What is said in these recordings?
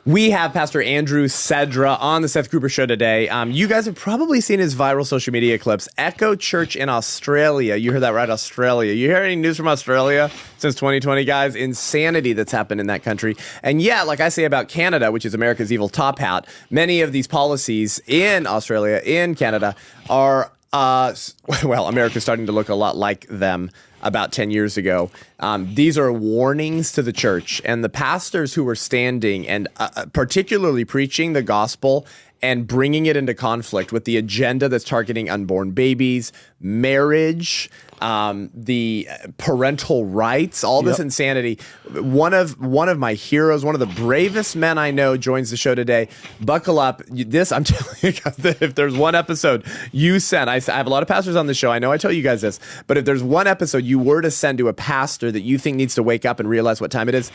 We have Pastor Andrew Sedra on the Seth Gruber Show today. You guys have probably seen his viral social media clips. Echo Church in Australia. You heard that right, Australia. You hear any news from Australia since 2020, guys? Insanity that's happened in that country. And yeah, like I say about Canada, which is America's evil top hat, many of these policies in Australia, in Canada, are, well, America's starting to look a lot like them. About 10 years ago. These are warnings to the church and the pastors who were standing and particularly preaching the gospel and bringing it into conflict with the agenda that's targeting unborn babies, marriage, the parental rights, all this insanity. One of my heroes, one of the bravest men I know joins the show today. Buckle up. This, I'm telling you guys, if there's one episode you send, I have a lot of pastors on the show. I know I tell you guys this, but if there's one episode you were to send to a pastor that you think needs to wake up and realize what time it is,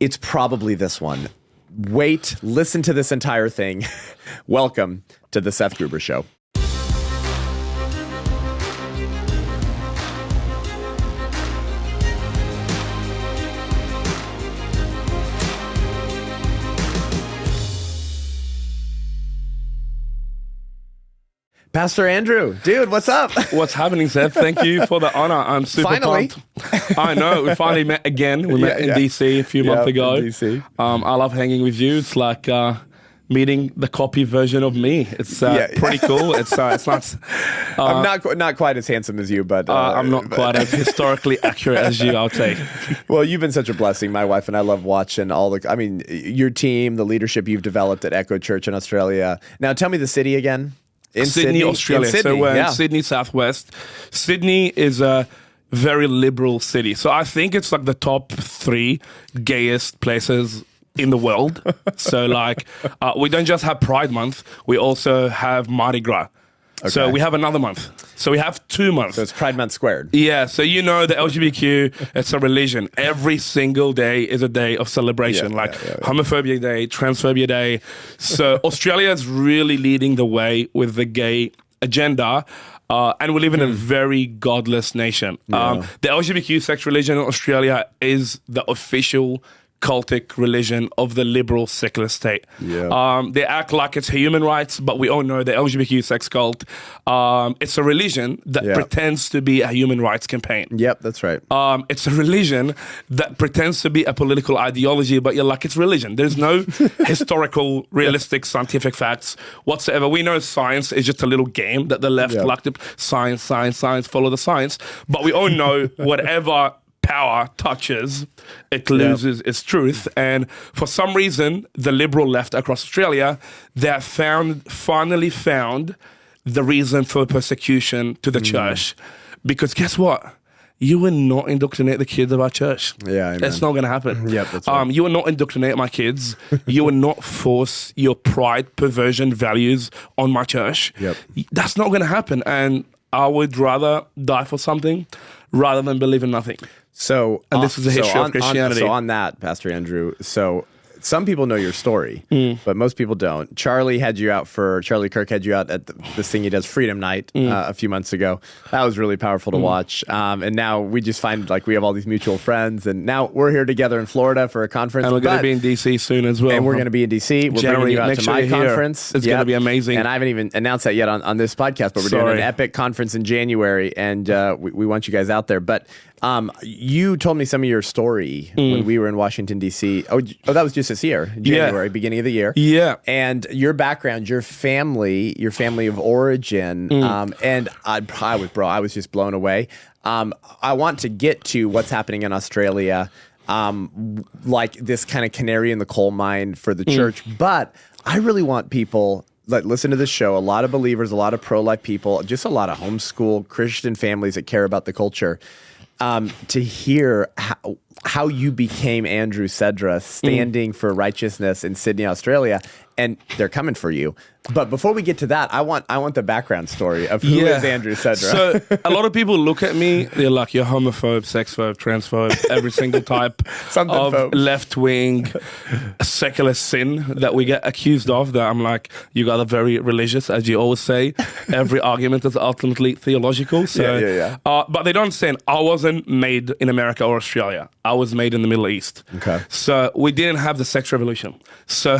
it's probably this one. Wait, listen to this entire thing. Welcome to the Seth Gruber Show. Pastor Andrew, dude, what's up? What's happening, Seth? Thank you for the honor. I'm super pumped. I know. We finally met again. We met in DC a few months ago. In DC. I love hanging with you. It's like meeting the copy version of me. It's pretty cool. It's not. I'm not quite as handsome as you, but I'm not quite as historically accurate as you, I'll take. Well, you've been such a blessing. My wife and I love watching your team, the leadership you've developed at Echo Church in Australia. Now, tell me the city again. In Sydney, Australia. So we're in Sydney, Southwest. Sydney is a very liberal city. So I think it's like the top 3 gayest places in the world. So like, we don't just have Pride Month, we also have Mardi Gras. Okay. So we have another month. So we have 2 months. So it's Pride Month squared. Yeah. So you know the LGBTQ, it's a religion. Every single day is a day of celebration, Homophobia Day, Transphobia Day. So Australia is really leading the way with the gay agenda. And we live in a very godless nation. The LGBTQ sex religion in Australia is the official cultic religion of the liberal secular state. They act like it's human rights, but we all know the LGBTQ sex cult, it's a religion that pretends to be a human rights campaign. Yep, that's right. It's a religion that pretends to be a political ideology, but you're like, it's religion. There's no historical, realistic, scientific facts whatsoever. We know science is just a little game that the left like to science, follow the science. But we all know whatever power touches, it loses its truth. And for some reason, the liberal left across Australia, they have finally found the reason for persecution to the church. Because guess what? You will not indoctrinate the kids of our church. Yeah, it's not going to happen. Yep, that's right. You will not indoctrinate my kids. You will not force your pride, perversion, values on my church. Yep. That's not going to happen. And I would rather die for something rather than believe in nothing. And this is the history of Christianity. So on that, Pastor Andrew, so some people know your story, but most people don't. Charlie Kirk had you out at this thing he does, Freedom Night, a few months ago. That was really powerful to watch. And now we just find like we have all these mutual friends, and now we're here together in Florida for a conference. And we're going to be in DC soon as well. And we're going to be in DC. We're bringing you out to my conference. It's going to be amazing. And I haven't even announced that yet on this podcast, but we're doing an epic conference in January, and we want you guys out there. But you told me some of your story when we were in Washington, D.C. Oh, that was just this year, January, beginning of the year. Yeah. And your background, your family of origin, and I was just blown away. I want to get to what's happening in Australia, like this kind of canary in the coal mine for the church. But I really want people that listen to this show, a lot of believers, a lot of pro-life people, just a lot of homeschool Christian families that care about the culture, to hear how you became Andrew Sedra, standing for righteousness in Sydney, Australia, and they're coming for you. But before we get to that, I want the background story of who is Andrew Sedra. So a lot of people look at me, they're like, you're homophobe, sexphobe, transphobe, every single type of left-wing secular sin that we get accused of. That I'm like, you guys are very religious, as you always say. Every argument is ultimately theological. So, but they don't understand, I wasn't made in America or Australia. I was made in the Middle East. Okay. So we didn't have the sex revolution. So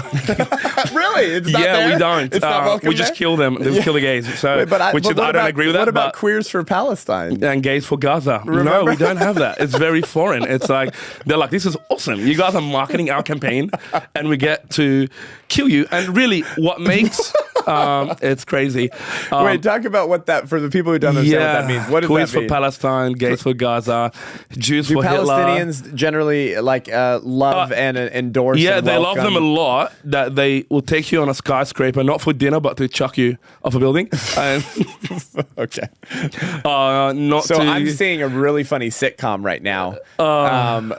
Really? It's not yeah, there? we don't. It's not welcome we just there? kill them. We kill the gays. So Wait, I don't agree with that. What about but, queers for Palestine? and gays for Gaza. Remember? No, we don't have that. It's very foreign. It's like, they're like, this is awesome. You guys are marketing our campaign and we get to kill you. And really what makes, it's crazy. Wait, talk about what that, for the people who don't understand what that means. What does queers that mean? for Palestine, gays for Gaza, Jews Do for Hitler. Palestinians generally like love and endorse? Yeah, and they love welcome? them a lot. That they will take you on a skyscraper, not for dinner, but to chuck you off a building. And Okay. not So to. I'm seeing a really funny sitcom right now,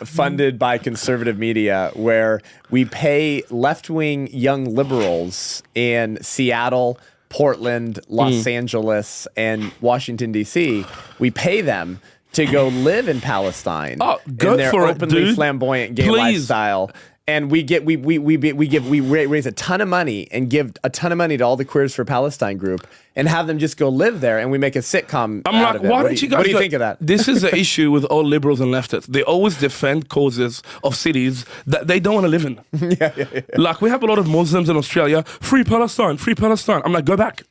funded by conservative media, where we pay left-wing young liberals in Seattle, Portland, Los Angeles, and Washington, D.C. We pay them to go live in Palestine go in their for it, openly dude. flamboyant gay Please. lifestyle. And we raise a ton of money and give a ton of money to all the Queers for Palestine group and have them just go live there, and we make a sitcom I'm out like, of it. why What don't do you guys? What do you go- think of that? This is the issue with all liberals and leftists. They always defend causes of cities that they don't want to live in. Yeah. Like, we have a lot of Muslims in Australia. Free Palestine, free Palestine. I'm like, go back.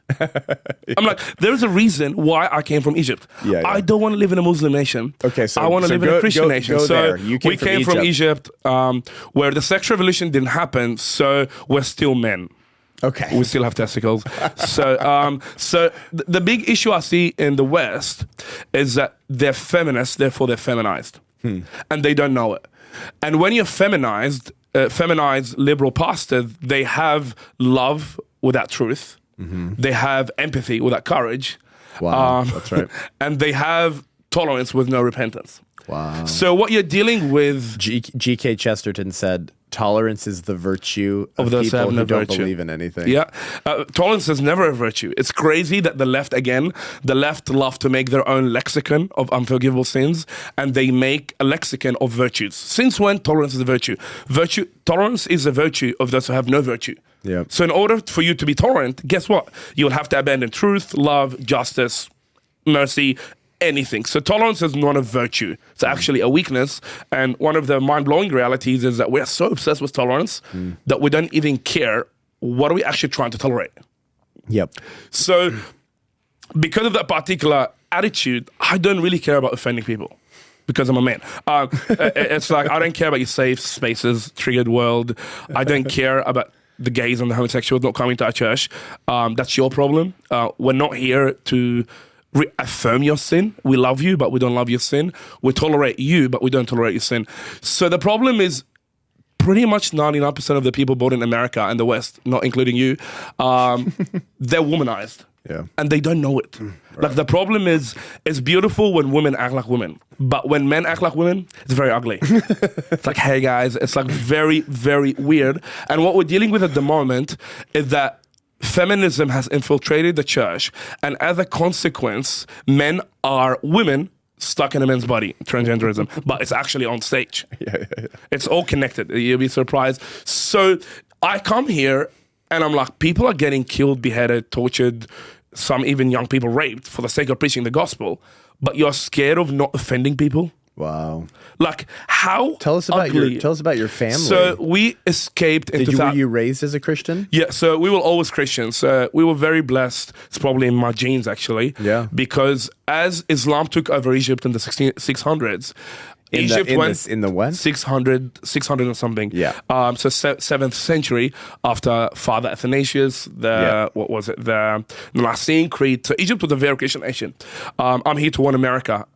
I'm like, there's a reason why I came from Egypt. Yeah. I don't want to live in a Muslim nation. Okay, so- I want to so live in go- a Christian go- nation. go So there. You came we from came from Egypt, where the sex revolution didn't happen. So we're still men. Okay. We still have testicles. So the big issue I see in the West is that they're feminists, therefore they're feminized. And they don't know it. And when you're feminized liberal pastors, they have love without truth. They have empathy without courage. Wow, that's right. And they have tolerance with no repentance. Wow. So what you're dealing with... G.K. Chesterton said, "Tolerance is the virtue of those who people have who no don't virtue." believe in anything." Yeah. Tolerance is never a virtue. It's crazy that the left love to make their own lexicon of unforgivable sins, and they make a lexicon of virtues. Since when tolerance is a virtue? Tolerance is a virtue of those who have no virtue. Yeah. So in order for you to be tolerant, guess what? You'll have to abandon truth, love, justice, mercy, anything. So tolerance is not a virtue. It's actually a weakness. And one of the mind-blowing realities is that we're so obsessed with tolerance that we don't even care what are we actually trying to tolerate. Yep. So because of that particular attitude, I don't really care about offending people. Because I'm a man. It's like, I don't care about your safe spaces, triggered world. I don't care about the gays and the homosexuals not coming to our church. That's your problem. We're not here to reaffirm your sin. We love you, but we don't love your sin. We tolerate you, but we don't tolerate your sin. So the problem is pretty much 99% of the people born in America and the West, not including you, they're womanized. Yeah. And they don't know it. Like, the problem is, it's beautiful when women act like women. But when men act like women, it's very ugly. It's like, hey guys, it's like very, very weird. And what we're dealing with at the moment is that feminism has infiltrated the church. And as a consequence, men are women stuck in a man's body, transgenderism. But it's actually on stage. Yeah. It's all connected. You'll be surprised. So I come here and I'm like, people are getting killed, beheaded, tortured, some even young people raped for the sake of preaching the gospel, but you're scared of not offending people? Wow. Like, how Tell us about ugly. your family. So we escaped into were you raised as a Christian? Yeah, so we were always Christians. We were very blessed. It's probably in my genes, actually. Yeah. Because as Islam took over Egypt in the 600s, Egypt went in the what? 600 and something. Yeah. So 7th century after Father Athanasius, the Nicene Creed. So Egypt was a very Christian nation. I'm here to warn America.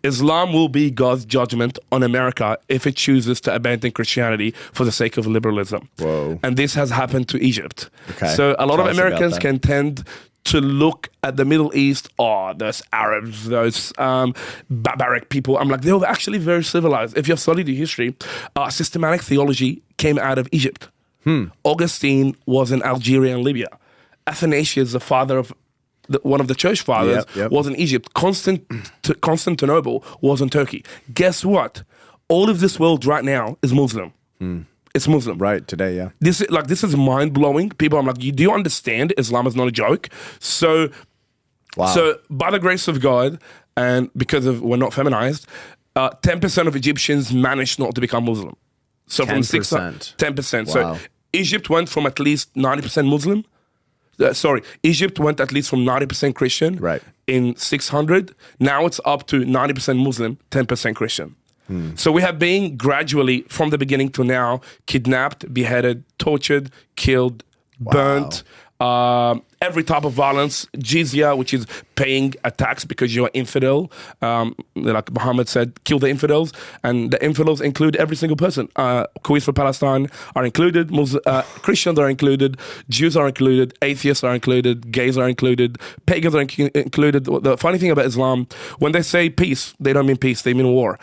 Islam will be God's judgment on America if it chooses to abandon Christianity for the sake of liberalism. Whoa. And this has happened to Egypt. Okay. So a lot Tell of us about Americans that. can tend to look at the Middle East, those Arabs, those barbaric people. I'm like, they were actually very civilized. If you've studied the history, systematic theology came out of Egypt. Augustine was in Algeria and Libya. Athanasius, the father of one of the church fathers, was in Egypt. Constantinople was in Turkey. Guess what? All of this world right now is Muslim. It's Muslim. Right, today, yeah. This is mind-blowing. People, I'm like, do you understand? Islam is not a joke. So, Wow. so by the grace of God, and because we're not feminized, 10% of Egyptians managed not to become Muslim. So 10%. from 10%. Wow. So Egypt went from at least 90% Muslim. Egypt went at least from 90% Christian Right. in 600. Now it's up to 90% Muslim, 10% Christian. So we have been gradually, from the beginning to now, kidnapped, beheaded, tortured, killed, burnt, every type of violence, jizya, which is paying a tax because you're infidel. Like Muhammad said, kill the infidels. And the infidels include every single person. Queers for Palestine are included, Christians are included, Jews are included, atheists are included, gays are included, pagans are included. The funny thing about Islam, when they say peace, they don't mean peace, they mean war.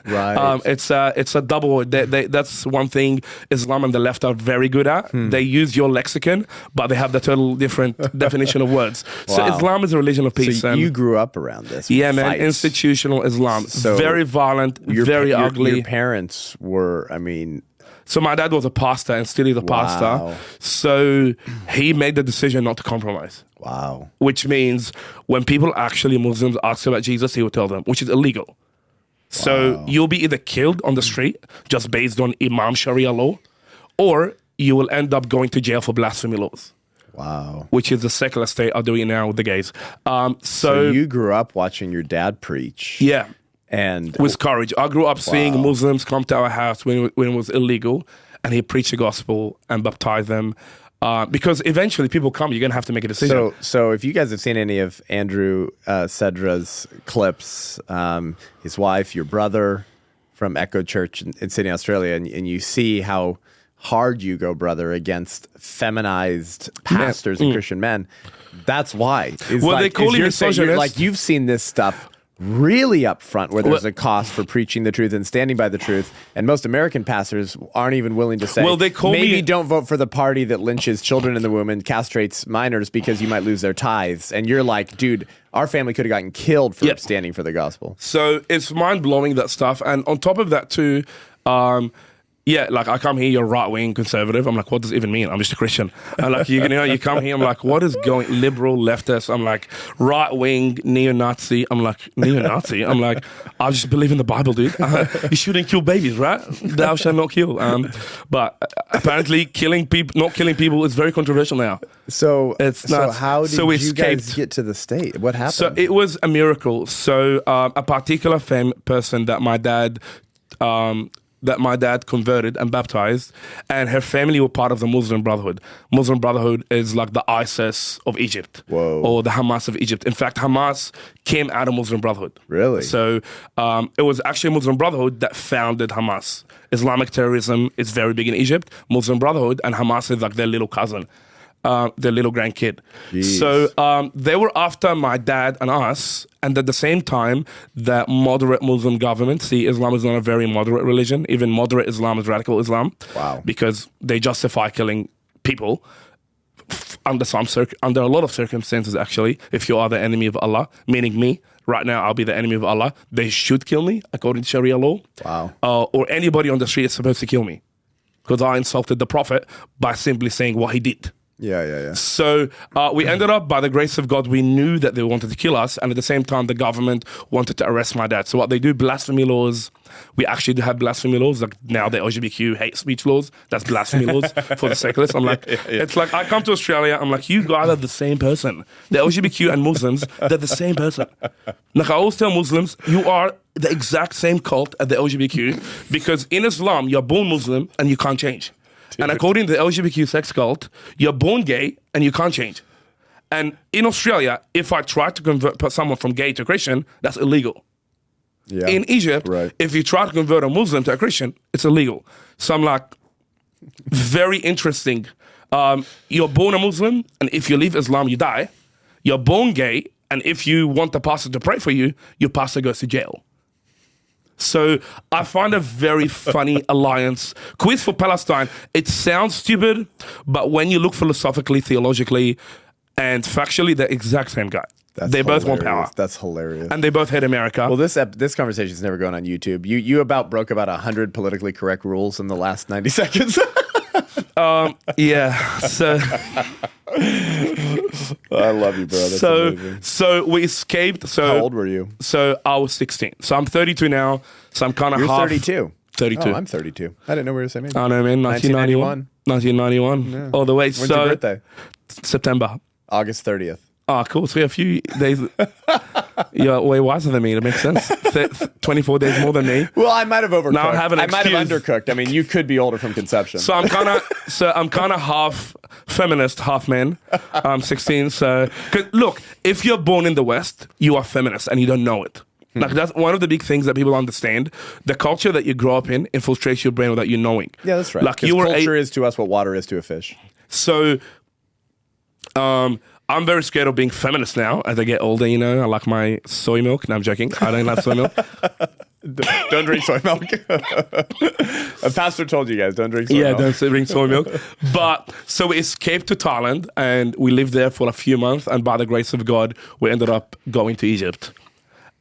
Right. It's a double. That's one thing Islam and the left are very good at. They use your lexicon, but they have the total different definition of words. Wow. So Islam is a religion of peace. So you grew up around this. Yeah, man. Fights. Institutional Islam. So very violent, very ugly. Your parents were, I mean... So my dad was a pastor and still is a pastor. So he made the decision not to compromise. Wow. Which means when people actually, Muslims, ask about Jesus, he would tell them, which is illegal. So you'll be either killed on the street just based on Imam Sharia law, or you will end up going to jail for blasphemy laws. Wow. Which is the secular state are doing now with the gays. So you grew up watching your dad preach. Yeah. And with courage. I grew up seeing Muslims come to our house when it was illegal, and he preached the gospel and baptized them. Because eventually people come, you're going to have to make a decision. So if you guys have seen any of Andrew Sedra's clips, his wife, your brother from Echo Church in Sydney, Australia, and you see how hard you go, brother, against feminized pastors and Christian men, that's why. Well, they call you misogynist. Like, you've seen this stuff really up front, where there's a cost for preaching the truth and standing by the truth, and most American pastors aren't even willing to say, maybe don't vote for the party that lynches children in the womb and castrates minors because you might lose their tithes. And you're like, dude, our family could have gotten killed for standing for the gospel. So it's mind-blowing, that stuff. And on top of that too, yeah, like I come here, you're right-wing conservative. I'm like, what does it even mean? I'm just a Christian. And like, you come here, I'm like, what is going, liberal, leftist? I'm like, right-wing, neo-Nazi. I'm like, neo-Nazi? I'm like, I just believe in the Bible, dude. You shouldn't kill babies, right? Thou shalt not kill. But apparently not killing people is very controversial now. So it's not. So how did you guys get to the state? What happened? So it was a miracle. So a particular person that my dad converted and baptized, and her family were part of the Muslim Brotherhood. Muslim Brotherhood is like the ISIS of Egypt. Whoa. Or the Hamas of Egypt. In fact, Hamas came out of Muslim Brotherhood. Really? So it was actually Muslim Brotherhood that founded Hamas. Islamic terrorism is very big in Egypt. Muslim Brotherhood and Hamas is like their little cousin. Their little grandkid. Jeez. So they were after my dad and us, and at the same time, the moderate Muslim government, see, Islam is not a very moderate religion. Even moderate Islam is radical Islam. Wow. Because they justify killing people under a lot of circumstances, actually. If you are the enemy of Allah, meaning me, right now I'll be the enemy of Allah, they should kill me according to Sharia law. Wow. Or anybody on the street is supposed to kill me because I insulted the Prophet by simply saying what he did. Yeah. So we ended up, by the grace of God, we knew that they wanted to kill us, and at the same time, the government wanted to arrest my dad. So what they do, blasphemy laws, we actually do have blasphemy laws, like now the LGBTQ hate speech laws, that's blasphemy laws for the secularists. I'm like, it's like, I come to Australia, I'm like, you guys are the same person. The LGBTQ and Muslims, they're the same person. Like I always tell Muslims, you are the exact same cult as the LGBTQ, because in Islam, you're born Muslim and you can't change. Dude. And according to the LGBTQ sex cult, you're born gay and you can't change. And in Australia, if I try to convert someone from gay to Christian, that's illegal. Yeah. In Egypt, if you try to convert a Muslim to a Christian, it's illegal. So I'm like, very interesting. You're born a Muslim, and if you leave Islam, you die. You're born gay, and if you want the pastor to pray for you, your pastor goes to jail. So I find a very funny alliance. Quiz for Palestine, it sounds stupid, but when you look philosophically, theologically, and factually, they're the exact same guy. They both want power. That's hilarious. And they both hate America. Well, this conversation is never going on YouTube. You broke about 100 politically correct rules in the last 90 seconds. Yeah. So I love you, bro. That's amazing. So we escaped. So How old were you? So I was 16. So I'm 32 now. So I'm kind of half. 32. 32. Oh, I'm 32. I didn't know we were the same age. I know, man. 1991. 1991. Yeah. All the way. When's your birthday? September. August 30th. Oh, cool. So we have a few days. You're way wiser than me. That makes sense. 24 days more than me. Well, I might have overcooked. Now I have an I might have excuse. undercooked. I mean, you could be older from conception. So I'm kind of half feminist, half man. I'm 16. So 'cause look, if you're born in the West, you are feminist and you don't know it. Like that's one of the big things that people understand. The culture that you grow up in infiltrates your brain without you knowing. Yeah, that's right. Like culture is to us what water is to a fish. So, I'm very scared of being feminist now as I get older. You know, I like my soy milk. No, I'm joking. I don't like soy milk. Don't drink soy milk. A pastor told you guys, don't drink soy milk. Yeah, don't drink soy milk. But so we escaped to Thailand and we lived there for a few months. And by the grace of God, we ended up going to Egypt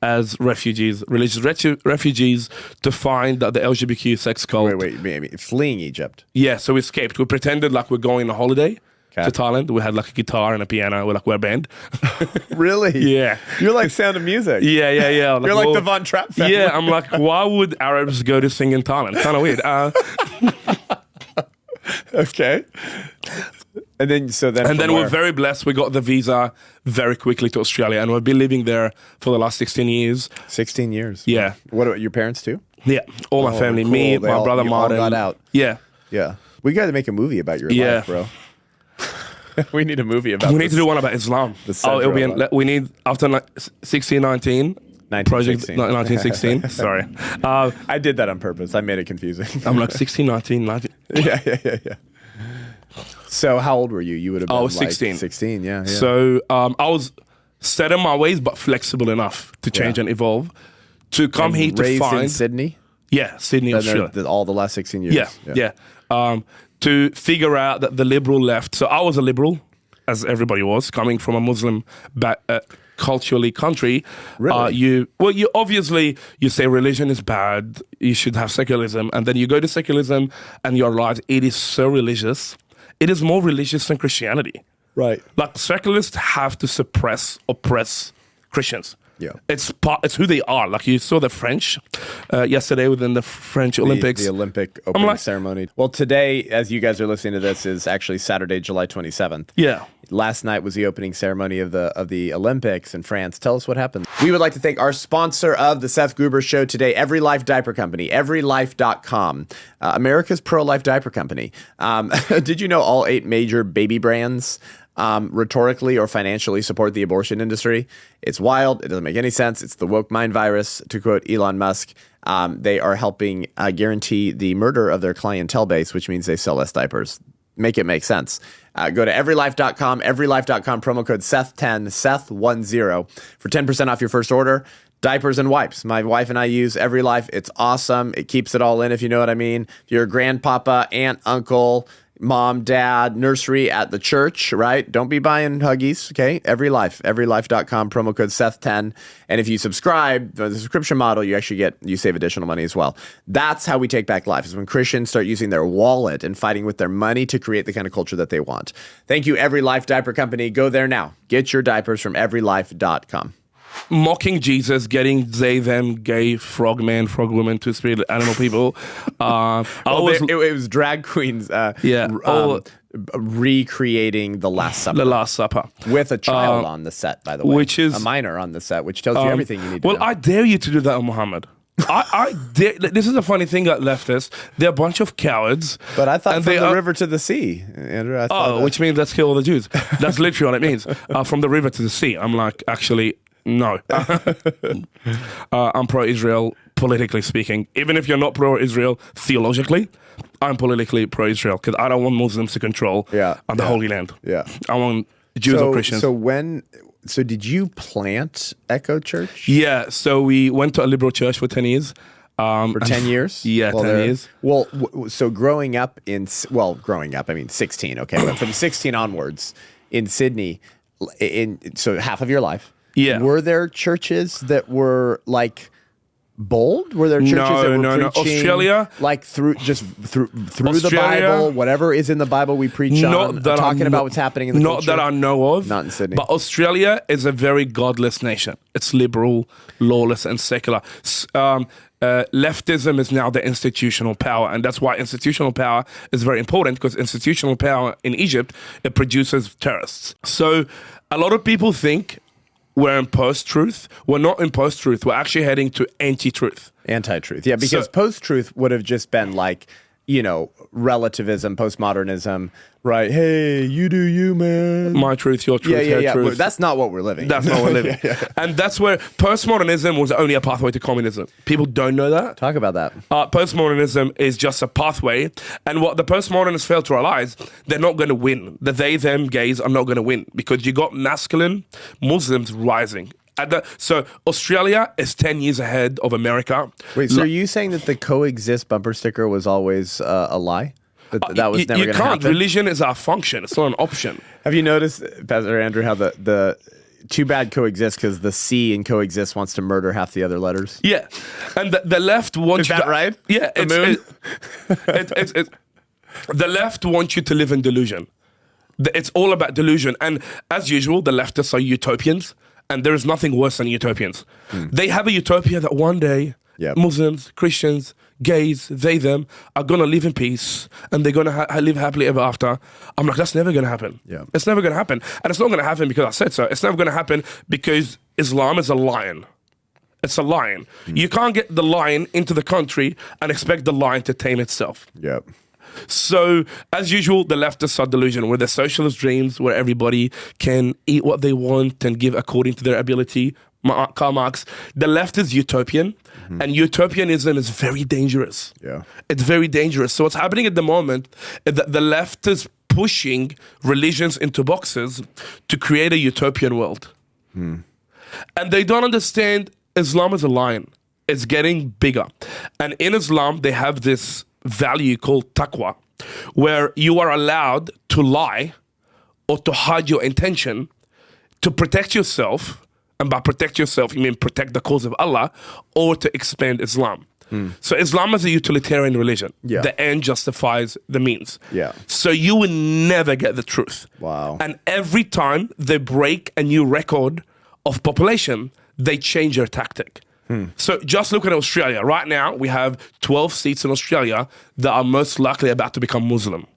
as refugees, religious refugees, to find that the LGBTQ sex cult. Wait. Fleeing Egypt. Yeah, so we escaped. We pretended like we're going on a holiday. Okay. To Thailand. We had like a guitar and a piano. We're a band. Really? Yeah. You're like Sound of Music. Yeah. You're like the Von Trapp family. Yeah, I'm like, why would Arabs go to sing in Thailand? Kind of weird. Okay. And then we're very blessed. We got the visa very quickly to Australia, and we've been living there for the last 16 years. 16 years. Yeah. What about your parents too? Yeah, all my family. Cool. Me, my brother Martin. All got out. Yeah. Yeah. We got to make a movie about your life, bro. We need a movie about. We need to do one about Islam. It'll be. We need after 1619. 1916. Sorry. I did that on purpose. I made it confusing. I'm like 1619. Yeah. So how old were you? You would have been I was like 16. 16, yeah. So I was set in my ways, but flexible enough to change and evolve. To come here to raised find in Sydney? Yeah, Sydney, Australia. All the last 16 years. Yeah. To figure out that the liberal left. So I was a liberal, as everybody was, coming from a Muslim culturally country. Really? You obviously you say religion is bad. You should have secularism, and then you go to secularism, and you're right. It is so religious. It is more religious than Christianity. Right. Like secularists have to oppress Christians. Yeah. It's who they are. Like you saw the French yesterday within the French Olympics. The Olympic opening ceremony. Well, today, as you guys are listening to this, is actually Saturday, July 27th. Yeah. Last night was the opening ceremony of the Olympics in France. Tell us what happened. We would like to thank our sponsor of the Seth Gruber Show today, Every Life Diaper Company, everylife.com, America's pro-life diaper company. Did you know all 8 major baby brands rhetorically or financially support the abortion industry? It's wild. It doesn't make any sense. It's the woke mind virus, to quote Elon Musk. They are helping guarantee the murder of their clientele base, which means they sell less diapers. Make it make sense. Go to everylife.com, everylife.com, promo code Seth10, Seth10 for 10% off your first order. Diapers and wipes. My wife and I use Every Life. It's awesome. It keeps it all in, if you know what I mean. If you're a grandpapa, aunt, uncle, mom, dad, nursery at the church, right? Don't be buying Huggies, okay? Every Life, everylife.com, promo code Seth10. And if you subscribe, the subscription model, you save additional money as well. That's how we take back life, is when Christians start using their wallet and fighting with their money to create the kind of culture that they want. Thank you, Every Life Diaper Company. Go there now. Get your diapers from everylife.com. Mocking Jesus, getting they, them, gay, frog man, frog woman, two-spirit animal people. It was drag queens recreating the Last Supper. The Last Supper. With a child on the set, by the way. Which is a minor on the set, which tells you everything you need to know. Well, I dare you to do that on Muhammad. I dare. This is a funny thing at leftists. They're a bunch of cowards. But I thought from the river to the sea, Andrew. Which means let's kill all the Jews. That's literally what it means. From the river to the sea. I'm like, actually, no. I'm pro-Israel, politically speaking. Even if you're not pro-Israel theologically, I'm politically pro-Israel because I don't want Muslims to control the Holy Land. Yeah. I want Jews or Christians. So did you plant Echo Church? Yeah. So we went to a liberal church for 10 years. For 10 years? Yeah, 10 years. Well, so growing up, I mean 16, okay. But from 16 onwards in Sydney, so half of your life. Yeah. Were there churches that were like bold? Were there churches that were preaching Australia, like through the Bible, whatever is in the Bible we preach on, talking about what's happening in the culture? Not that I know of. Not in Sydney. But Australia is a very godless nation. It's liberal, lawless, and secular. Leftism is now the institutional power, and that's why institutional power is very important, because institutional power in Egypt, it produces terrorists. So a lot of people think we're in post-truth. We're not in post-truth. We're actually heading to anti-truth. Anti-truth, yeah, because post-truth would have just been like, relativism, postmodernism, right? Hey, you do you, man. My truth, your truth, yeah. truth. But that's not what we're living. That's not what we're living. And that's where postmodernism was only a pathway to communism. People don't know that. Talk about that. Postmodernism is just a pathway. And what the postmodernists fail to realize, they're not going to win. The they, them gays are not going to win, because you got masculine Muslims rising. So Australia is 10 years ahead of America. Wait, so are you saying that the coexist bumper sticker was always a lie? That was never going to happen? Religion is our function. It's not an option. Have you noticed, Pastor Andrew, how the too bad coexist, because the C in coexist wants to murder half the other letters? Yeah. And the left wants you... Is that right? Yeah. The left wants you to live in delusion. It's all about delusion. And as usual, the leftists are utopians. And there is nothing worse than utopians. They have a utopia that one day Muslims, Christians, gays, they, them are going to live in peace and they're going to live happily ever after. I'm like, that's never going to happen. Yeah. It's never going to happen. And it's not going to happen because I said so. It's never going to happen because Islam is a lion. It's a lion. You can't get the lion into the country and expect the lion to tame itself. Yep. So, as usual, the leftists are delusional with their socialist dreams where everybody can eat what they want and give according to their ability. Karl Marx. The left is utopian, and utopianism is very dangerous. Yeah. It's very dangerous. So what's happening at the moment is that the left is pushing religions into boxes to create a utopian world. And they don't understand Islam is a lion. It's getting bigger. And in Islam, they have this value called taqwa, where you are allowed to lie or to hide your intention to protect yourself. And by protect yourself, you mean protect the cause of Allah, or to expand Islam. So Islam is a utilitarian religion. Yeah. The end justifies the means. Yeah. So you will never get the truth. Wow. And every time they break a new record of population, they change their tactic. So just look at Australia. Right now, we have 12 seats in Australia that are most likely about to become Muslim.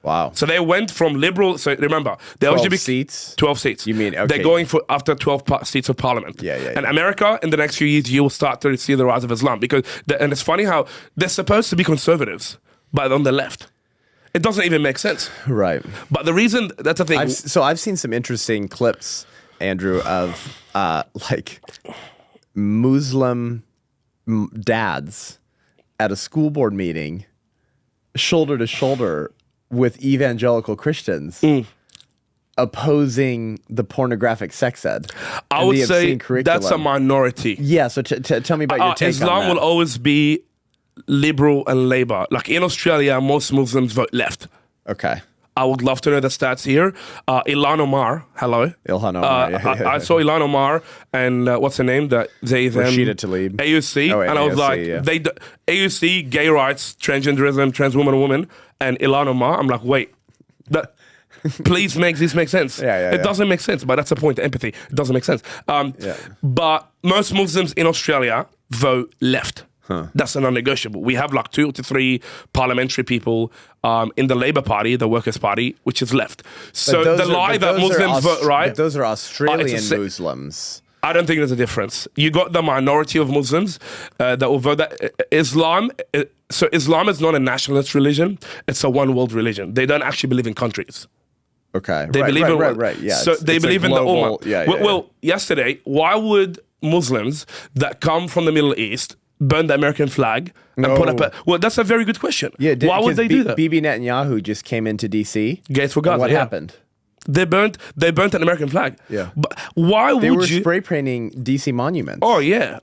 Wow. So they went from liberal. So remember, they 12 seats? 12 seats. You mean, okay. They're going for after 12 seats of parliament. Yeah. And America, in the next few years, you will start to see the rise of Islam. And it's funny how they're supposed to be conservatives, but on the left. It doesn't even make sense. Right. But the reason, that's the thing. I've seen some interesting clips, Andrew, of like Muslim dads at a school board meeting, shoulder to shoulder with evangelical Christians opposing the pornographic sex ed. I would say that's a minority. Yeah, so tell me about your take Islam on that. will always be liberal and Labour. Like in Australia, most Muslims vote left. Okay. I would love to know the stats here. Ilhan Omar, hello. Ilhan Omar, I saw Ilhan Omar and what's her name? Rashida Tlaib. AUC. Oh, and I was like, AUC, AUC, gay rights, transgenderism, trans woman, and Ilhan Omar. I'm like, wait, please make this make sense. It doesn't make sense, but that's the point, empathy. It doesn't make sense. But most Muslims in Australia vote left. That's a non-negotiable. We have like 2 to 3 parliamentary people in the Labour Party, the Workers' Party, which is left. So the lie that Muslims vote right. But those are Australian Muslims. I don't think there's a difference. You got the minority of Muslims that will vote that Islam. So Islam is not a nationalist religion. It's a one world religion. They don't actually believe in countries. Okay. They believe in right. Yeah. So they believe in the Ummah. Well, yesterday, why would Muslims that come from the Middle East burn the American flag and put up a... Well, that's a very good question. Yeah, why would they do that? Bibi Netanyahu just came into D.C. Gates for Gaza. What happened? They burnt an American flag. Yeah. But why They would were you? spray painting DC monuments. Oh yeah.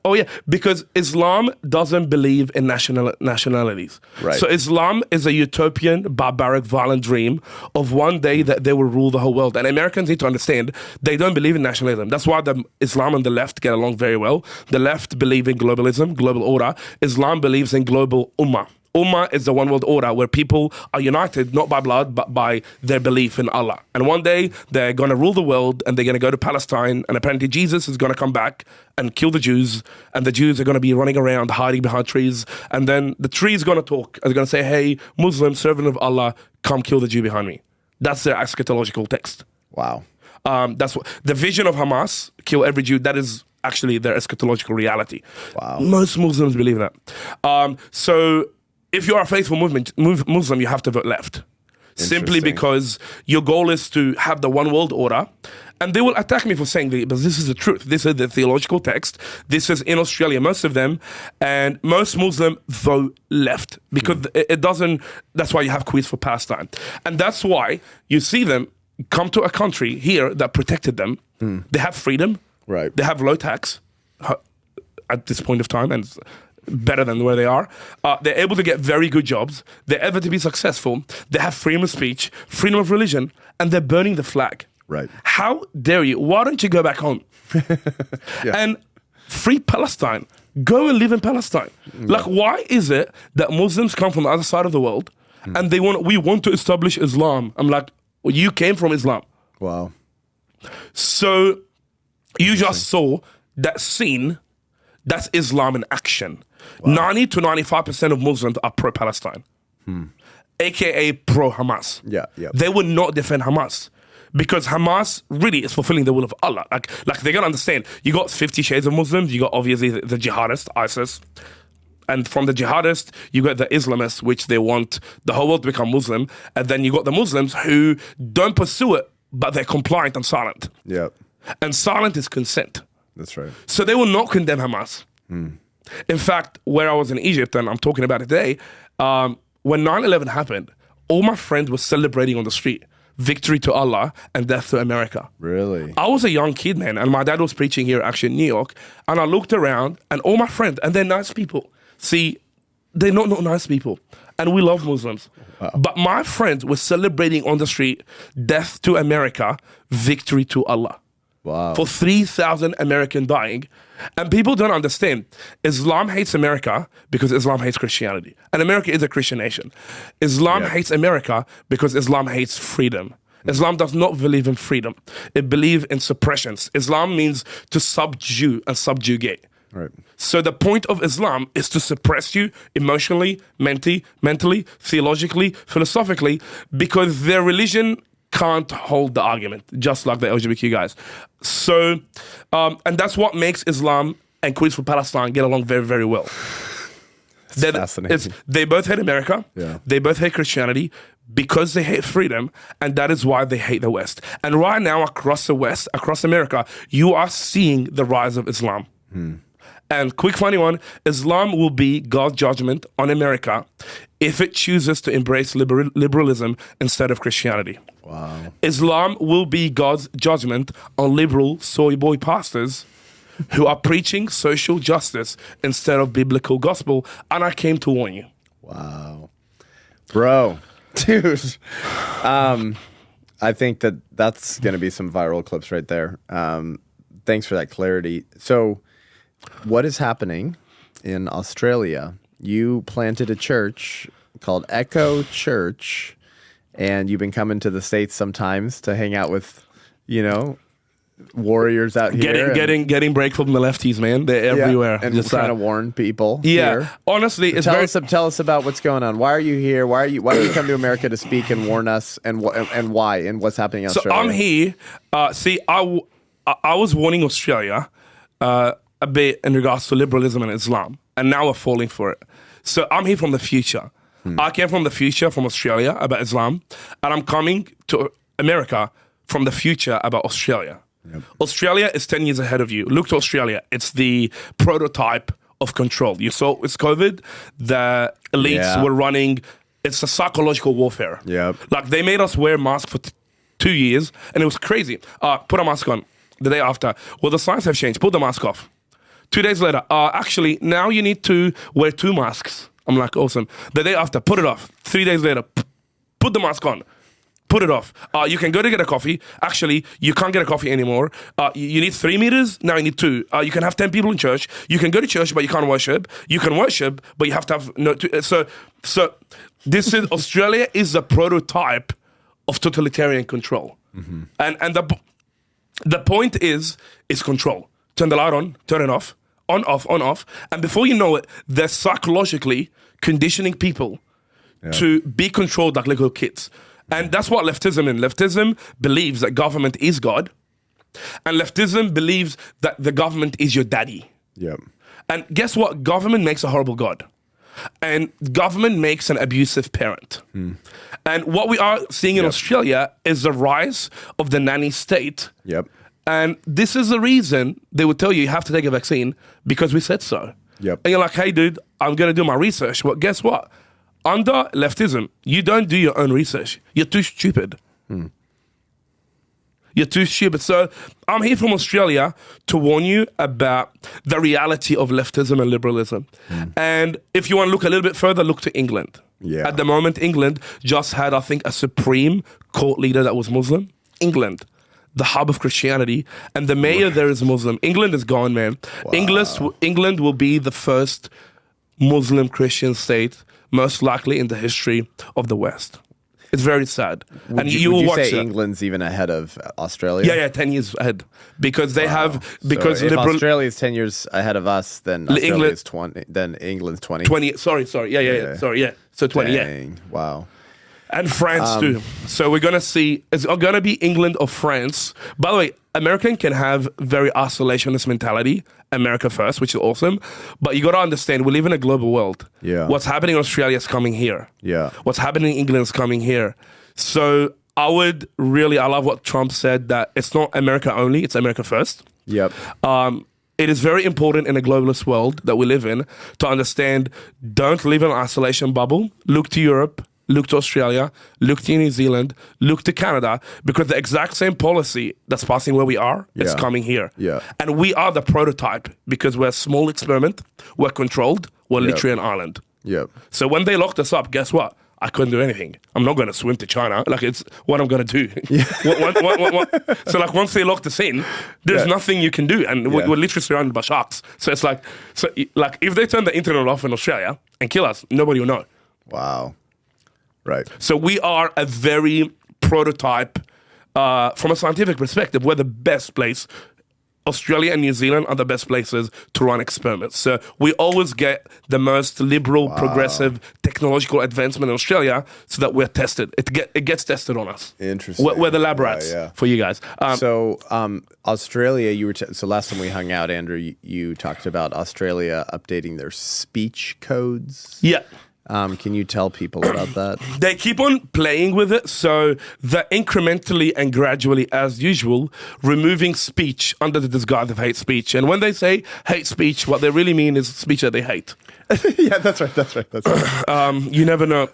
Because Islam doesn't believe in nationalities. Right. So Islam is a utopian, barbaric, violent dream of one day that they will rule the whole world. And Americans need to understand they don't believe in nationalism. That's why Islam and the left get along very well. The left believe in globalism, global order. Islam believes in global ummah. Ummah is the one world order where people are united not by blood but by their belief in Allah. And one day they're going to rule the world and they're going to go to Palestine, and apparently Jesus is going to come back and kill the Jews, and the Jews are going to be running around hiding behind trees, and then the tree is going to talk and they're going to say, hey, Muslim, servant of Allah, come kill the Jew behind me. That's their eschatological text. Wow. That's what the vision of Hamas, kill every Jew, that is actually their eschatological reality. Wow. Most Muslims believe that. So if you are a faithful Muslim, you have to vote left. Simply because your goal is to have the one world order. And they will attack me for saying that, but this is the truth. This is the theological text. This is in Australia, most of them. And most Muslims vote left because it doesn't, that's why you have quiz for Palestine. And that's why you see them come to a country here that protected them. They have freedom. Right. They have low tax at this point of time, and it's better than where they are. They're able to get very good jobs. They're able to be successful. They have freedom of speech, freedom of religion, and they're burning the flag. Right. How dare you? Why don't you go back home? And free Palestine. Go and live in Palestine. Like, why is it that Muslims come from the other side of the world and we want to establish Islam? I'm like, well, you came from Islam. Wow. So you just saw that scene. That's Islam in action. 90 to 95% of Muslims are pro-Palestine, aka pro-Hamas. Yeah. They would not defend Hamas because Hamas really is fulfilling the will of Allah. Like they gotta understand. You got 50 shades of Muslims. You got obviously the jihadists, ISIS. And from the jihadists, you got the Islamists, which they want the whole world to become Muslim. And then you got the Muslims who don't pursue it, but they're compliant and silent. Yeah. And silent is consent. That's right. So they will not condemn Hamas. In fact, where I was in Egypt, and I'm talking about it today, when 9/11 happened, all my friends were celebrating on the street. Victory to Allah and death to America. Really? I was a young kid, man, and my dad was preaching here actually in New York, and I looked around, and all my friends, and they're nice people. See, they're not nice people, and we love Muslims. Wow. But my friends were celebrating on the street, death to America, victory to Allah. Wow. For 3,000 Americans dying. And people don't understand. Islam hates America because Islam hates Christianity. And America is a Christian nation. Islam hates America because Islam hates freedom. Islam does not believe in freedom. It believes in suppressions. Islam means to subdue and subjugate. Right. So the point of Islam is to suppress you emotionally, mentally, theologically, philosophically, because their religion can't hold the argument, just like the LGBTQ guys. So, and that's what makes Islam and Queens for Palestine get along very, very well. Fascinating. They both hate America. Yeah. They both hate Christianity because they hate freedom, and that is why they hate the West. And right now, across the West, across America, you are seeing the rise of Islam. And quick funny one, Islam will be God's judgment on America if it chooses to embrace liberalism instead of Christianity. Wow. Islam will be God's judgment on liberal soy boy pastors who are preaching social justice instead of biblical gospel. And I came to warn you. Wow. Bro. Dude. I think that's going to be some viral clips right there. Thanks for that clarity. So what is happening in Australia? You planted a church called Echo Church, and you've been coming to the States sometimes to hang out with, warriors out here. Getting break from the lefties, man. They're everywhere. And just trying to warn people. Yeah. Here. Honestly, Tell us about what's going on. Why are you here? Why do you come to America to speak and warn us, and why, and what's happening in Australia? So I'm here. I was warning Australia a bit in regards to liberalism and Islam, and now we're falling for it. So I'm here from the future. I came from the future from Australia about Islam, and I'm coming to America from the future about Australia. Yep. Australia is 10 years ahead of you. Look to Australia. It's the prototype of control. You saw with COVID, the elites were running. It's a psychological warfare. Yep. Like they made us wear masks for 2 years, and it was crazy. Put a mask on. The day after, well, the signs have changed. Put the mask off. 2 days later, actually, now you need to wear 2 masks. I'm like, awesome. The day after, put it off. 3 days later, put the mask on. Put it off. You can go to get a coffee. Actually, you can't get a coffee anymore. You need 3 meters. Now you need 2. You can have 10 people in church. You can go to church, but you can't worship. You can worship, but you have to have no. So this is Australia is a prototype of totalitarian control, and the point is control. Turn the light on, turn it off, on off, and before you know it, they're psychologically conditioning people to be controlled like little kids. And that's what leftism is. Leftism believes that government is God. And leftism believes that the government is your daddy. Yep. And guess what? Government makes a horrible God. And government makes an abusive parent. And what we are seeing in Australia is the rise of the nanny state. Yep. And this is the reason they would tell you have to take a vaccine because we said so. Yep. And you're like, hey, dude, I'm going to do my research. Well, guess what? Under leftism, you don't do your own research. You're too stupid. You're too stupid. So I'm here from Australia to warn you about the reality of leftism and liberalism. And if you want to look a little bit further, look to England. Yeah. At the moment, England just had, I think, a Supreme Court leader that was Muslim. England, the hub of Christianity, and the mayor there is Muslim. England is gone, man. Wow. England will be the first Muslim Christian state, most likely in the history of the West. It's very sad. Would you say England's even ahead of Australia? Yeah, 10 years ahead. Because they have... Because so if Australia's 10 years ahead of us, then Australia's 20. Then England's 20. 20. Sorry. Yeah. Sorry, yeah. So 20, Dang. Wow. And France too. So we're going to see... It's going to be England or France. By the way, American can have very isolationist mentality. America first, which is awesome. But you got to understand, we live in a global world. Yeah. What's happening in Australia is coming here. Yeah. What's happening in England is coming here. So I love what Trump said, that it's not America only, it's America first. Yep. It is very important in a globalist world that we live in to understand, don't live in an isolation bubble. Look to Europe. Look to Australia, look to New Zealand, look to Canada, because the exact same policy that's passing where we are is coming here. Yeah. And we are the prototype because we're a small experiment, we're controlled, we're literally an island. Yep. So when they locked us up, guess what? I couldn't do anything. I'm not going to swim to China. Like, it's what I'm going to do. Yeah. So, like, once they locked us in, there's nothing you can do. And we're literally surrounded by sharks. So it's like, if they turn the internet off in Australia and kill us, nobody will know. Wow. Right. So we are a very prototype from a scientific perspective. We're the best place. Australia and New Zealand are the best places to run experiments. So we always get the most liberal, progressive, technological advancement in Australia so that we're tested. It gets tested on us. Interesting. We're the lab rats for you guys. Australia, so last time we hung out, Andrew, you talked about Australia updating their speech codes. Yeah. Can you tell people about that? They keep on playing with it, so they're incrementally and gradually, as usual, removing speech under the disguise of hate speech. And when they say hate speech, what they really mean is speech that they hate. Yeah, that's right. You never know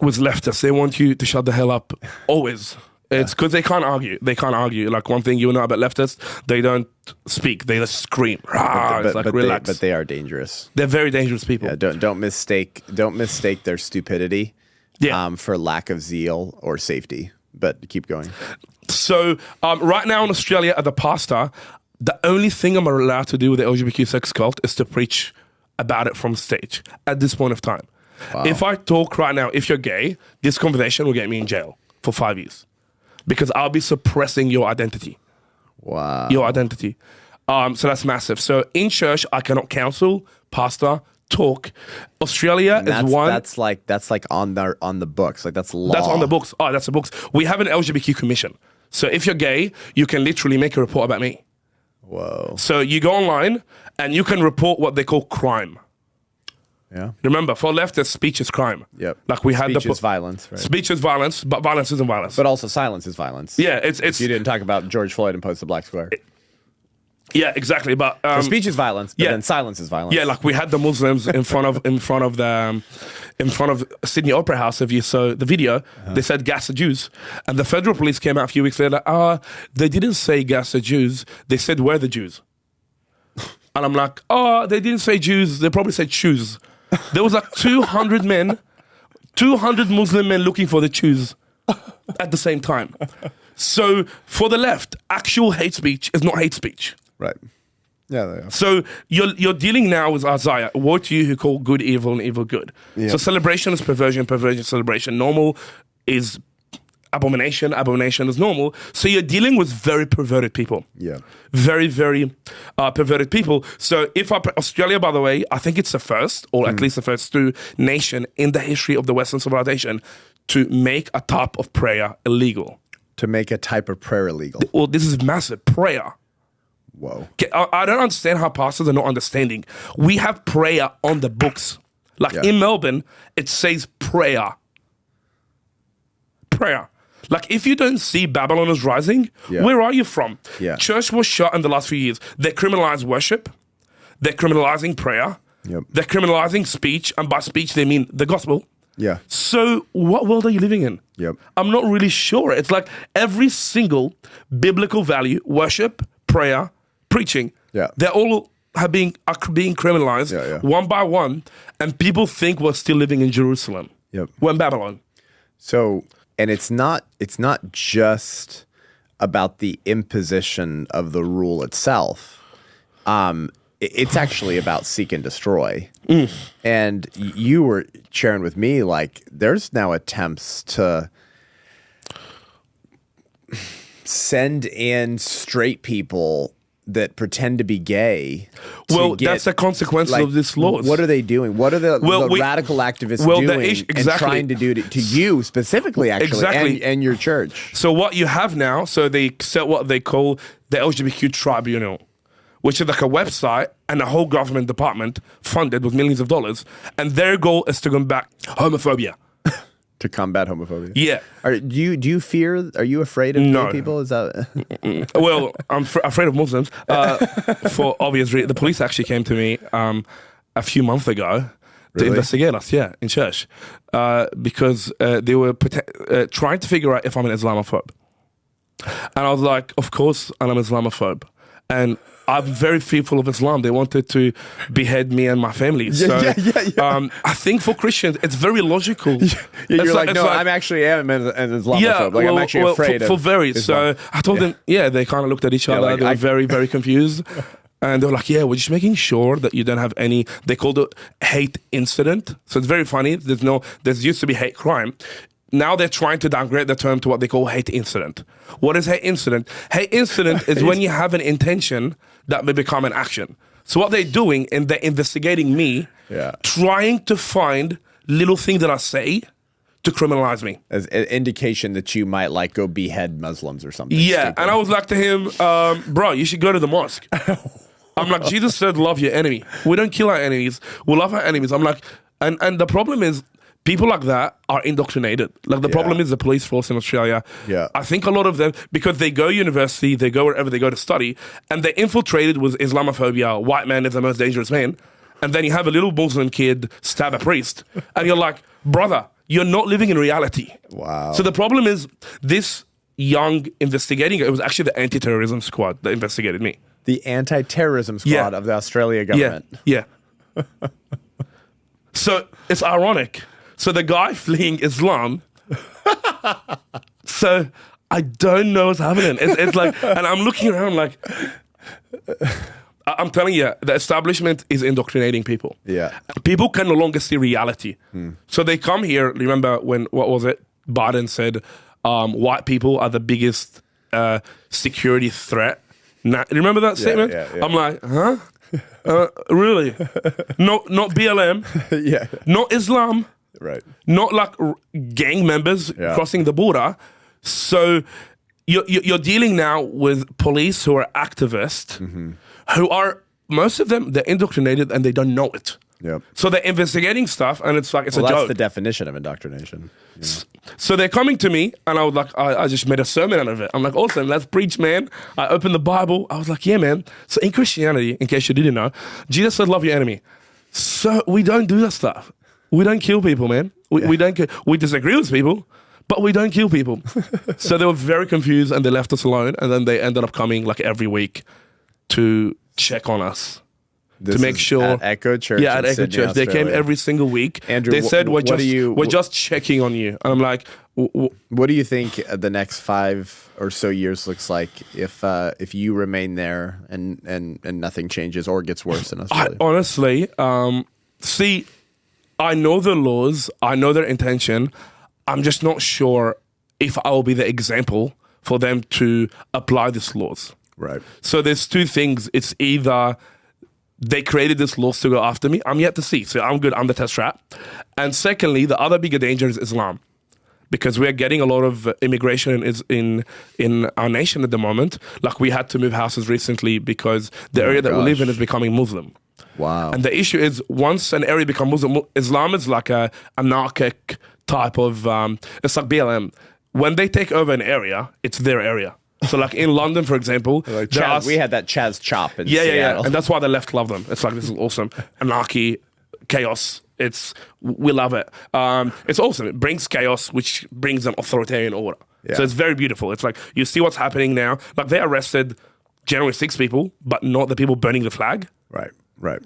with leftists. They want you to shut the hell up, always. It's because they can't argue. Like, one thing you know about leftists, they don't speak. They just scream. Relax. But they are dangerous. They're very dangerous people. Yeah, don't mistake their stupidity for lack of zeal or safety. But keep going. So right now in Australia, as a pastor, the only thing I'm allowed to do with the LGBTQ sex cult is to preach about it from stage at this point of time. Wow. If I talk right now, if you're gay, this conversation will get me in jail for 5 years. Because I'll be suppressing your identity. Wow. Your identity. So that's massive. So in church, I cannot counsel, pastor, talk. Australia is one. That's like on the books. Like, that's law. That's on the books. Oh, that's the books. We have an LGBTQ commission. So if you're gay, you can literally make a report about me. Whoa. So you go online and you can report what they call crime. Yeah. Remember, for leftists, speech is crime. Yep. Like, we had speech is violence, right? Speech is violence, but violence isn't violence. But also silence is violence. Yeah, it's you didn't talk about George Floyd and post the black square. Yeah, exactly. But so speech is violence, but then silence is violence. Yeah, like, we had the Muslims in front of the in front of Sydney Opera House. If you saw the video, they said gas the Jews. And the federal police came out a few weeks later, they didn't say gas the Jews, they said we're the Jews. And I'm like, they didn't say Jews, they probably said shoes. There was like 200 men, 200 Muslim men looking for the Jews at the same time. So for the left, actual hate speech is not hate speech. Right. Yeah. So you're dealing now with Isaiah. Woe to you who call good evil and evil good. Yeah. So celebration is perversion, perversion is celebration. Normal is abomination, abomination is normal. So you're dealing with very perverted people. Yeah. Very, very perverted people. So if Australia, by the way, I think it's the first, or at least the first nation in the history of the Western civilization to make a type of prayer illegal. To make a type of prayer illegal. Well, this is massive. Prayer. Whoa. I don't understand how pastors are not understanding. We have prayer on the books. Like in Melbourne, it says prayer. Prayer. Like if you don't see Babylon is rising, where are you from? Yeah. Church was shut in the last few years. They criminalized worship. They're criminalizing prayer. Yep. They're criminalizing speech. And by speech, they mean the gospel. Yeah. So what world are you living in? Yep. I'm not really sure. It's like every single biblical value, worship, prayer, preaching, they're all are being criminalized one by one, and people think we're still living in Jerusalem. Yep. We're in Babylon. So, and it's not just about the imposition of the rule itself. It's actually about seek and destroy. And you were sharing with me, like, there's now attempts to send in straight people that pretend to be gay. Well, that's the consequence of this law. What are they doing? What are the radical activists doing and trying to do to you specifically, actually, and your church? So what you have now, so they set what they call the LGBTQ tribunal, which is like a website and a whole government department funded with millions of dollars. And their goal is to combat homophobia. To combat homophobia? Yeah. Do you fear, are you afraid of gay people? Is that... Well, I'm afraid of Muslims for obvious reasons. The police actually came to me a few months ago to investigate us, in church, because they were trying to figure out if I'm an Islamophobe. And I was like, of course I'm an Islamophobe. And I'm very fearful of Islam. They wanted to behead me and my family. So I think for Christians, it's very logical. You're like, no, I'm actually an Islamophobe. I'm actually afraid for very. Islam. So I told them, they kind of looked at each other. Like, they were very, very confused. And they were like, we're just making sure that you don't have any, they called it hate incident. So it's very funny. There used to be hate crime. Now they're trying to downgrade the term to what they call hate incident. What is hate incident? Hate incident is when you have an intention that may become an action. So what they're doing, and they're investigating me, trying to find little things that I say to criminalize me. As an indication that you might go behead Muslims or something. Yeah, stupid. And I was like to him, bro, you should go to the mosque. I'm like, Jesus said, love your enemy. We don't kill our enemies. We love our enemies. I'm like, and the problem is, people like that are indoctrinated. Like the problem is the police force in Australia. Yeah. I think a lot of them, because they go university, they go wherever they go to study, and they're infiltrated with Islamophobia. White man is the most dangerous man. And then you have a little Muslim kid stab a priest. And you're like, brother, you're not living in reality. Wow. So the problem is this young investigating, it was actually the anti-terrorism squad that investigated me. The anti-terrorism squad of the Australia government. Yeah. So it's ironic. So the guy fleeing Islam. So I don't know what's happening. It's like, and I'm looking around like, I'm telling you, the establishment is indoctrinating people. Yeah. People can no longer see reality. So they come here. Remember when, what was it? Biden said, white people are the biggest security threat. Remember that statement? Yeah. I'm like, huh? Really? Not BLM. Not Islam. Right. Not like gang members crossing the border. So you're dealing now with police who are activists, who are, most of them, they're indoctrinated and they don't know it. Yep. So they're investigating stuff and it's like, it's a joke. That's the definition of indoctrination. Yeah. So they're coming to me and I was like, I just made a sermon out of it. I'm like, awesome, let's preach, man. I opened the Bible. I was like, yeah, man. So in Christianity, in case you didn't know, Jesus said, love your enemy. So we don't do that stuff. We don't kill people, man. We don't. We disagree with people, but we don't kill people. So they were very confused, and they left us alone. And then they ended up coming like every week to check on us. To make sure at Echo Church. Yeah, at Echo Sydney, Church. They Australia. came every single week. Andrew, they said we're what just checking on you. And I'm like, what do you think the next 5 or so years looks like if you remain there and nothing changes or gets worse in Australia? Honestly, see, I know the laws, I know their intention. I'm just not sure if I will be the example for them to apply these laws. Right. So there's two things. It's either they created this laws to go after me. I'm yet to see. So I'm good. I'm the test trap. And secondly, the other bigger danger is Islam. Because we're getting a lot of immigration in our nation at the moment. Like we had to move houses recently because the area that we live in is becoming Muslim. Wow. And the issue is once an area becomes Muslim, Islam is like a anarchic type of, it's like BLM. When they take over an area, it's their area. So like in London, for example, like we had that Chaz Chop in Seattle. Yeah. And that's why the left love them. It's like, this is awesome. Anarchy, chaos. We love it. It's awesome. It brings chaos, which brings an authoritarian order. Yeah. So it's very beautiful. It's like, you see what's happening now. Like they arrested generally 6 people, but not the people burning the flag. Right.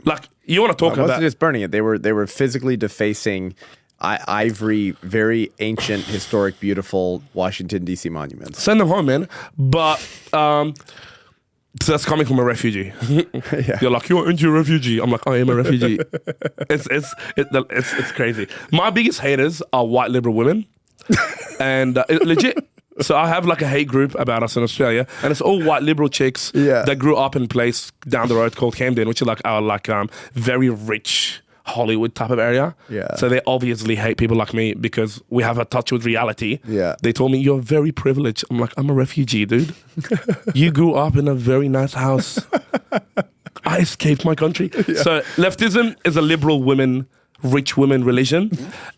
Like you want to talk about... It wasn't just burning it. They were physically defacing ivory, very ancient, historic, beautiful Washington, D.C. monuments. Send them home, man. But so that's coming from a refugee. Yeah. You're like, you're a refugee. I'm like, I am a refugee. It's crazy. My biggest haters are white liberal women. And legit. So I have like a hate group about us in Australia, and it's all white liberal chicks that grew up in a place down the road called Camden, which is like our very rich Hollywood type of area. Yeah. So they obviously hate people like me because we have a touch with reality. Yeah. They told me, you're very privileged. I'm like, I'm a refugee, dude. You grew up in a very nice house. I escaped my country. Yeah. So leftism is a liberal rich women religion.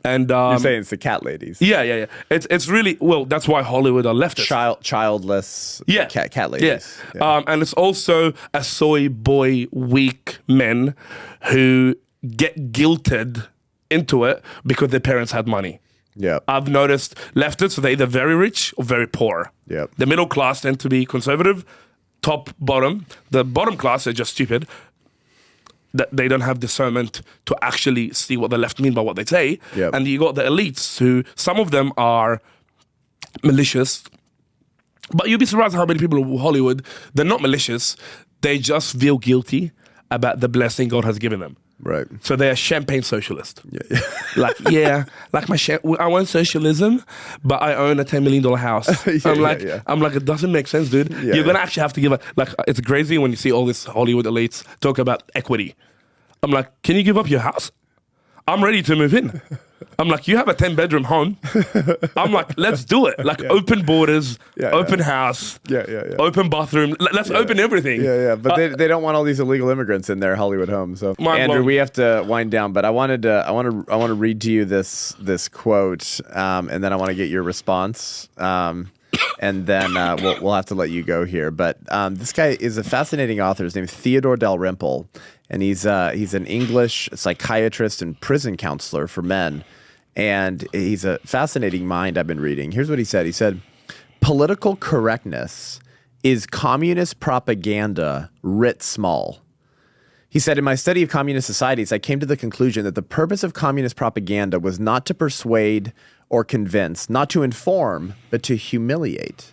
And you're saying it's the cat ladies. Yeah. It's really, well, that's why Hollywood are leftist. Childless cat ladies. Yeah. And it's also a soy boy weak men who get guilted into it because their parents had money. Yeah, I've noticed leftists, they're either very rich or very poor. Yeah, the middle class tend to be conservative, top, bottom. The bottom class are just stupid. That they don't have discernment to actually see what the left mean by what they say. Yep. And you got the elites who, some of them are malicious, but you'd be surprised how many people in Hollywood, they're not malicious, they just feel guilty about the blessing God has given them. Right. So they're a champagne socialist. Yeah. I want socialism, but I own a $10 million house. I'm like, it doesn't make sense, dude. Yeah, You're going to actually have to give it's crazy when you see all these Hollywood elites talk about equity. I'm like, can you give up your house? I'm ready to move in. I'm like, you have a 10-bedroom home. I'm like, let's do it. Like open borders, open house, open bathroom. Let's open everything. Yeah. But they don't want all these illegal immigrants in their Hollywood homes. So Andrew, we have to wind down. But I want to read to you this quote, and then I want to get your response. And then we'll have to let you go here. But this guy is a fascinating author. His name is Theodore Dalrymple, and he's an English psychiatrist and prison counselor for men. And he's a fascinating mind I've been reading. Here's what he said. He said, political correctness is communist propaganda writ small. He said, in my study of communist societies, I came to the conclusion that the purpose of communist propaganda was not to persuade or convince, not to inform, but to humiliate.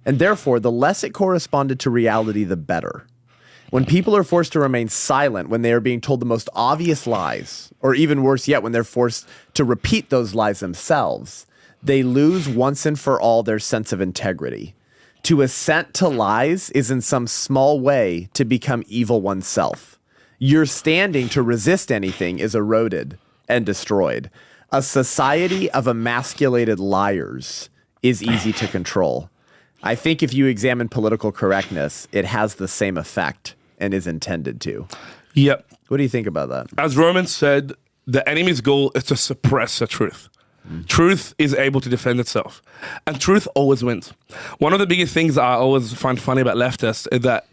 And therefore, the less it corresponded to reality, the better. When people are forced to remain silent when they are being told the most obvious lies, or even worse yet, when they're forced to repeat those lies themselves, they lose once and for all their sense of integrity. To assent to lies is in some small way to become evil oneself. Your standing to resist anything is eroded and destroyed. A society of emasculated liars is easy to control. I think if you examine political correctness, it has the same effect and is intended to. Yep. What do you think about that? As Romans said, the enemy's goal is to suppress the truth. Truth is able to defend itself. And truth always wins. One of the biggest things I always find funny about leftists is that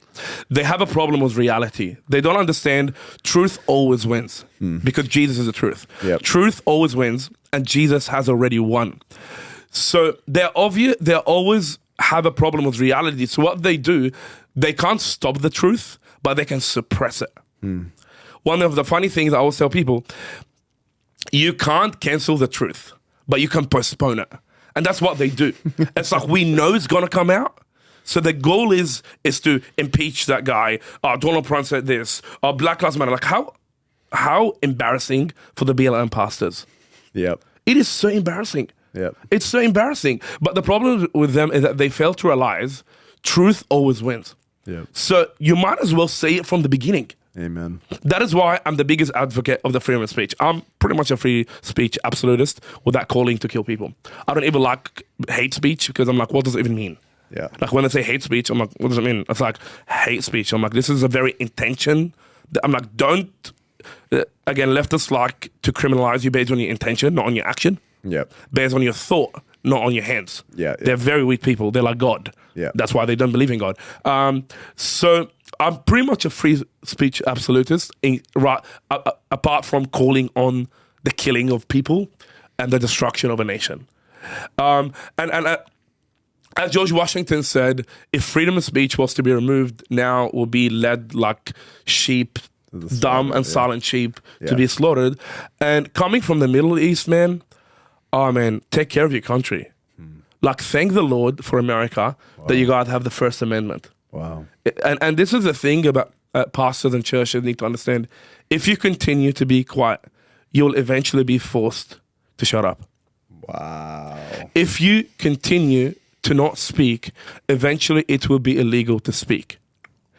They have a problem with reality. They don't understand truth always wins because Jesus is the truth. Yep. Truth always wins, and Jesus has already won. So they always have a problem with reality. So what they do, they can't stop the truth, but they can suppress it. One of the funny things I always tell people, you can't cancel the truth, but you can postpone it. And that's what they do. It's like, we know it's going to come out. So the goal is to impeach that guy. Donald Trump said this. Black Lives Matter. Like, how embarrassing for the BLM pastors. Yep. It is so embarrassing. Yep. It's so embarrassing. But the problem with them is that they fail to realize truth always wins. Yep. So you might as well say it from the beginning. Amen. That is why I'm the biggest advocate of the freedom of speech. I'm pretty much a free speech absolutist with that calling to kill people. I don't even like hate speech because I'm like, what does it even mean? Yeah. Like when they say hate speech, I'm like, what does it mean? It's like hate speech. I'm like, this is a very intention. I'm like, don't, again, leftists like to criminalize you based on your intention, not on your action. Yep. Based on your thought, not on your hands. Yeah. They're very weak people. They're like God. Yeah. That's why they don't believe in God. So I'm pretty much a free speech absolutist, apart from calling on the killing of people and the destruction of a nation. And as George Washington said, if freedom of speech was to be removed, now it will be led like sheep, dumb and silent sheep to be slaughtered. And coming from the Middle East, man, take care of your country. Like, thank the Lord for America that you guys have the First Amendment. Wow. And this is the thing about pastors and churches need to understand. If you continue to be quiet, you'll eventually be forced to shut up. Wow. If you continue to not speak, eventually it will be illegal to speak.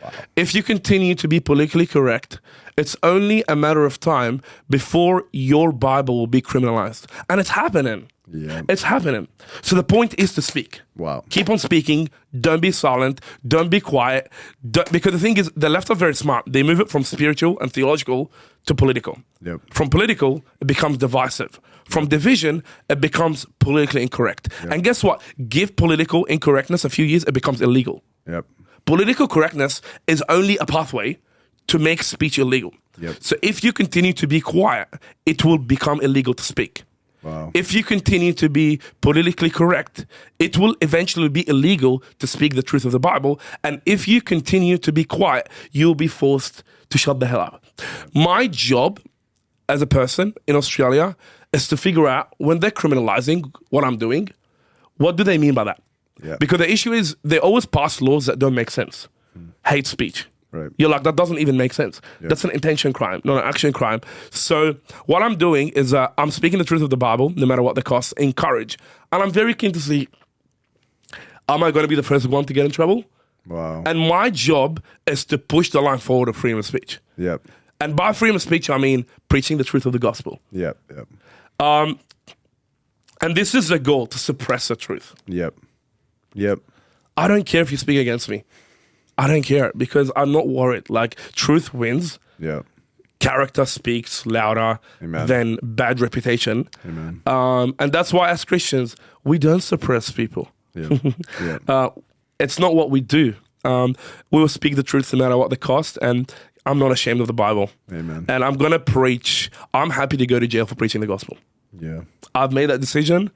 Wow. If you continue to be politically correct, it's only a matter of time before your Bible will be criminalized. And it's happening. Yeah. It's happening. So the point is to speak. Wow. Keep on speaking. Don't be silent. Don't be quiet. Because the thing is, the left are very smart. They move it from spiritual and theological to political. Yep. From political, it becomes divisive. From division, it becomes politically incorrect. Yep. And guess what? Give political incorrectness a few years, it becomes illegal. Yep. Political correctness is only a pathway to make speech illegal. Yep. So if you continue to be quiet, it will become illegal to speak. Wow. If you continue to be politically correct, it will eventually be illegal to speak the truth of the Bible. And if you continue to be quiet, you'll be forced to shut the hell up. My job as a person in Australia is to figure out when they're criminalizing what I'm doing, what do they mean by that? Yeah. Because the issue is they always pass laws that don't make sense. Hate speech. Right. You're like, that doesn't even make sense. Yeah. That's an intention crime, not an action crime. So what I'm doing is I'm speaking the truth of the Bible, no matter what the cost, in courage. And I'm very keen to see, am I going to be the first one to get in trouble? Wow. And my job is to push the line forward of freedom of speech. Yep. And by freedom of speech, I mean preaching the truth of the gospel. Yep. Yep. And this is the goal, to suppress the truth. Yep. Yep. I don't care if you speak against me. I don't care because I'm not worried. Like, truth wins. Yep. Character speaks louder Amen. than bad reputation. Amen. And that's why as Christians, we don't suppress people. Yeah. Yeah. It's not what we do. We will speak the truth no matter what the cost. And I'm not ashamed of the Bible. Amen. And I'm going to preach. I'm happy to go to jail for preaching the gospel. Yeah. I've made that decision.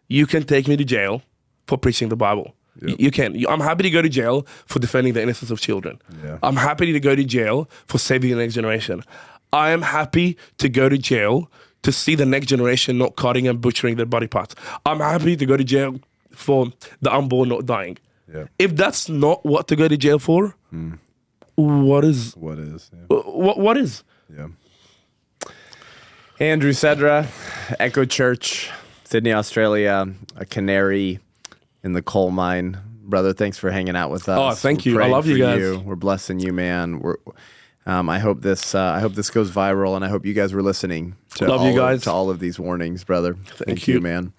You can take me to jail for preaching the Bible. Yep. You can. I'm happy to go to jail for defending the innocence of children. Yeah. I'm happy to go to jail for saving the next generation. I am happy to go to jail to see the next generation not cutting and butchering their body parts. I'm happy to go to jail for the unborn not dying. Yeah. If that's not what to go to jail for, what is? What is? Yeah. What is? Yeah. Andrew Sedra, Echo Church, Sydney, Australia, a canary in the coal mine. Brother, thanks for hanging out with us. Oh, thank We're you. I praying love you for guys. We're blessing you, man. I hope this goes viral, and I hope you guys were listening to Love you guys. To all of these warnings, brother. Thank you. you, man.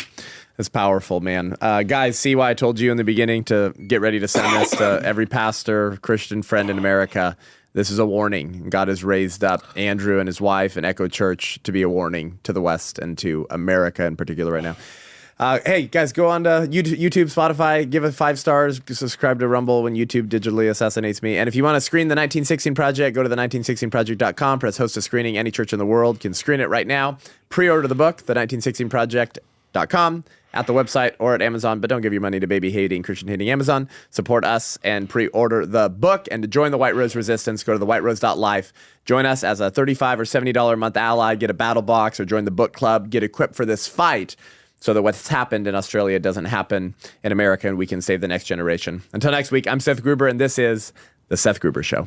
That's powerful, man. Guys, see why I told you in the beginning to get ready to send this to every pastor, Christian friend in America. This is a warning. God has raised up Andrew and his wife and Echo Church to be a warning to the West and to America in particular right now. Hey, guys, go on to YouTube, Spotify, give it 5 stars, subscribe to Rumble when YouTube digitally assassinates me. And if you want to screen the 1916 Project, go to the1916project.com, press host a screening. Any church in the world can screen it right now. Pre-order the book, the1916project.com, at the website or at Amazon, but don't give your money to baby-hating, Christian-hating Amazon. Support us and pre-order the book. And to join the White Rose Resistance, go to thewhiterose.life. Join us as a $35 or $70 a month ally, get a battle box, or join the book club, get equipped for this fight, so that what's happened in Australia doesn't happen in America and we can save the next generation. Until next week, I'm Seth Gruber, and this is The Seth Gruber Show.